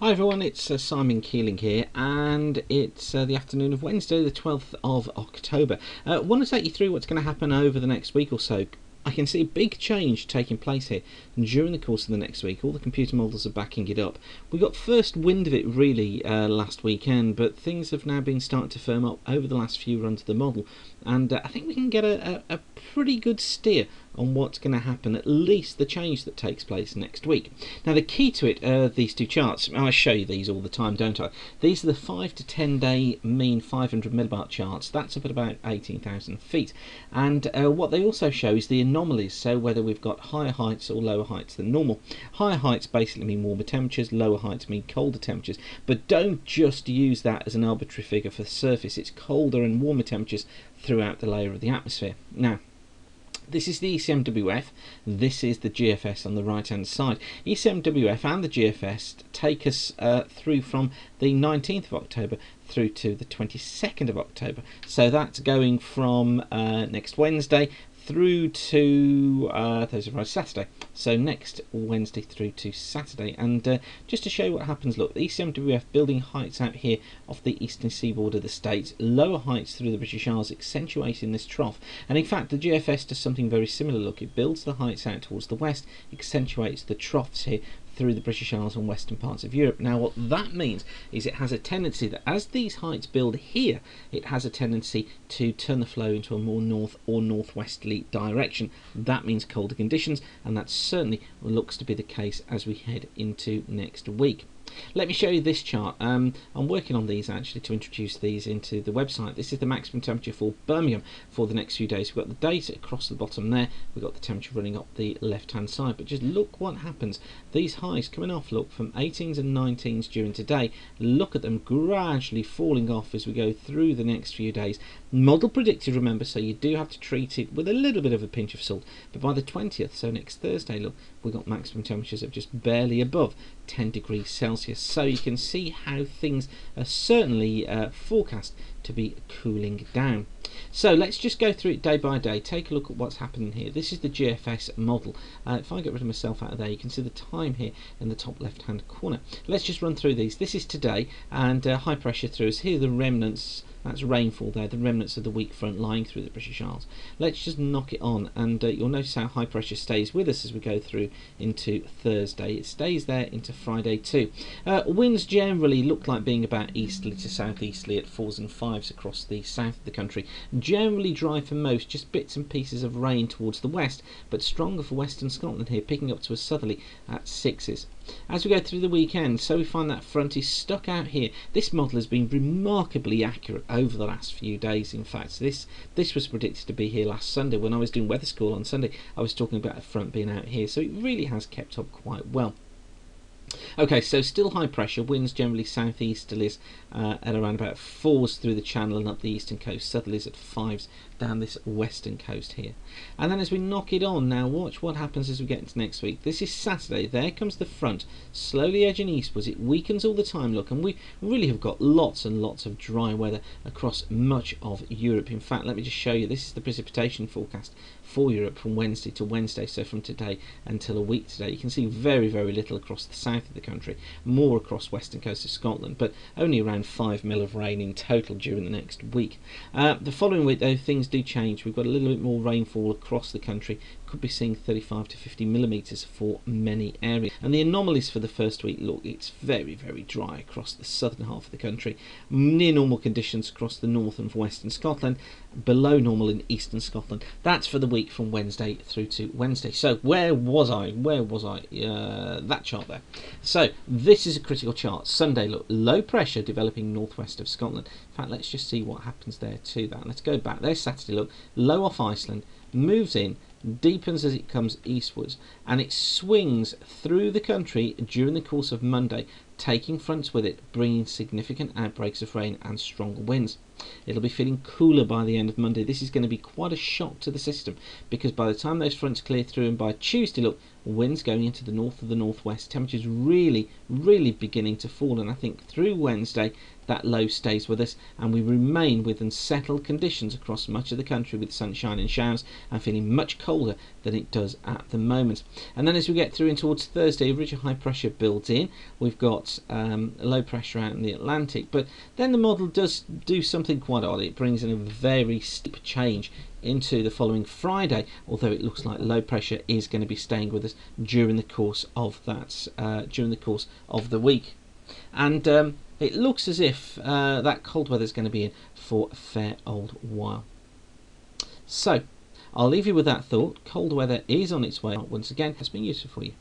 Hi everyone, it's Simon Keeling here, and it's the afternoon of Wednesday, the 12th of October. I want to take you through what's going to happen over the next week or so. I can see a big change taking place here during the course of the next week. All the computer models are backing it up. We got first wind of it really last weekend, but things have now been starting to firm up over the last few runs of the model, and I think we can get a pretty good steer on what's going to happen, at least the change that takes place next week. Now the key to it are these two charts. I show you these all the time, don't I? These are the 5 to 10 day mean 500 millibar charts. That's up at about 18,000 feet, and what they also show is the anomalies, so whether we've got higher heights or lower heights than normal. Higher heights basically mean warmer temperatures, lower heights mean colder temperatures, but don't just use that as an arbitrary figure for the surface. It's colder and warmer temperatures throughout the layer of the atmosphere. Now this is the ECMWF, this is the GFS on the right hand side. ECMWF and the GFS take us through from the 19th of October through to the 22nd of October. So that's going from next Wednesday through to Thursday, Friday, Saturday. So next Wednesday through to Saturday. And just to show you what happens, look, the ECMWF building heights out here off the eastern seaboard of the States, lower heights through the British Isles, accentuating this trough. And in fact, the GFS does something very similar. Look, it builds the heights out towards the west, accentuates the troughs here through the British Isles and western parts of Europe. Now what that means is it has a tendency that as these heights build here, it has a tendency to turn the flow into a more north or northwesterly direction. That means colder conditions, and that certainly looks to be the case as we head into next week. Let me show you this chart. I'm working on these actually to introduce these into the website. This is the maximum temperature for Birmingham for the next few days. We've got the date across the bottom there. We've got the temperature running up the left hand side. But just look what happens. These highs coming off, look, from 18s and 19s during today. Look at them gradually falling off as we go through the next few days. Model predicted, remember, so you do have to treat it with a little bit of a pinch of salt. But by the 20th, so next Thursday, look, we've got maximum temperatures of just barely above 10 degrees Celsius. So you can see how things are certainly forecast to be cooling down. So let's just go through it day by day. Take a look at what's happening here. This is the GFS model. If I get rid of myself out of there, you can see the time here in the top left hand corner. Let's just run through these. This is today, and high pressure through us. Here are the remnants. That's rainfall there, the remnants of the weak front lying through the British Isles. Let's just knock it on, and you'll notice how high pressure stays with us as we go through into Thursday. It stays there into Friday too. Winds generally look like being about easterly to southeasterly at 4s and 5s across the south of the country. Generally dry for most, just bits and pieces of rain towards the west, but stronger for western Scotland here, picking up to a southerly at 6s. As we go through the weekend, so we find that front is stuck out here. This model has been remarkably accurate over the last few days. In fact, this was predicted to be here last Sunday. When I was doing weather school on Sunday, I was talking about a front being out here, so it really has kept up quite well. Okay, so still high pressure, winds generally southeasterlies at around about 4s through the channel and up the eastern coast, southerlies at 5s down this western coast here. And then as we knock it on, now watch what happens as we get into next week. This is Saturday, there comes the front, slowly edging eastwards. It weakens all the time, look, and we really have got lots and lots of dry weather across much of Europe. In fact, let me just show you, this is the precipitation forecast for Europe from Wednesday to Wednesday, so from today until a week today. You can see very, very little across the south of the country, more across western coast of Scotland, but only around 5 mil of rain in total during the next week. The following week, though, things do change. We've got a little bit more rainfall across the country. Could be seeing 35 to 50 millimetres for many areas. And the anomalies for the first week, look, it's very, very dry across the southern half of the country. Near normal conditions across the north and western Scotland, below normal in eastern Scotland. That's for the week from Wednesday through to Wednesday. So where was I? That chart there. So this is a critical chart. Sunday, look, low pressure developing northwest of Scotland. In fact, let's just see what happens there to that. Let's go back. There's Saturday, look, low off Iceland, moves in, deepens as it comes eastwards, and it swings through the country during the course of Monday, taking fronts with it, bringing significant outbreaks of rain and stronger winds. It'll be feeling cooler by the end of Monday. This is going to be quite a shock to the system, because by the time those fronts clear through, and by Tuesday, look, winds going into the north of the northwest, temperatures really beginning to fall, and I think through Wednesday that low stays with us, and we remain with unsettled conditions across much of the country with sunshine and showers, and feeling much colder than it does at the moment. And then as we get through in towards Thursday, a ridge of high pressure builds in. We've got got low pressure out in the Atlantic, but then the model does do something quite odd. It brings in a very steep change into the following Friday, although it looks like low pressure is going to be staying with us during the course of the week. And it looks as if that cold weather is going to be in for a fair old while. So I'll leave you with that thought. Cold weather is on its way. Once again, has been useful for you.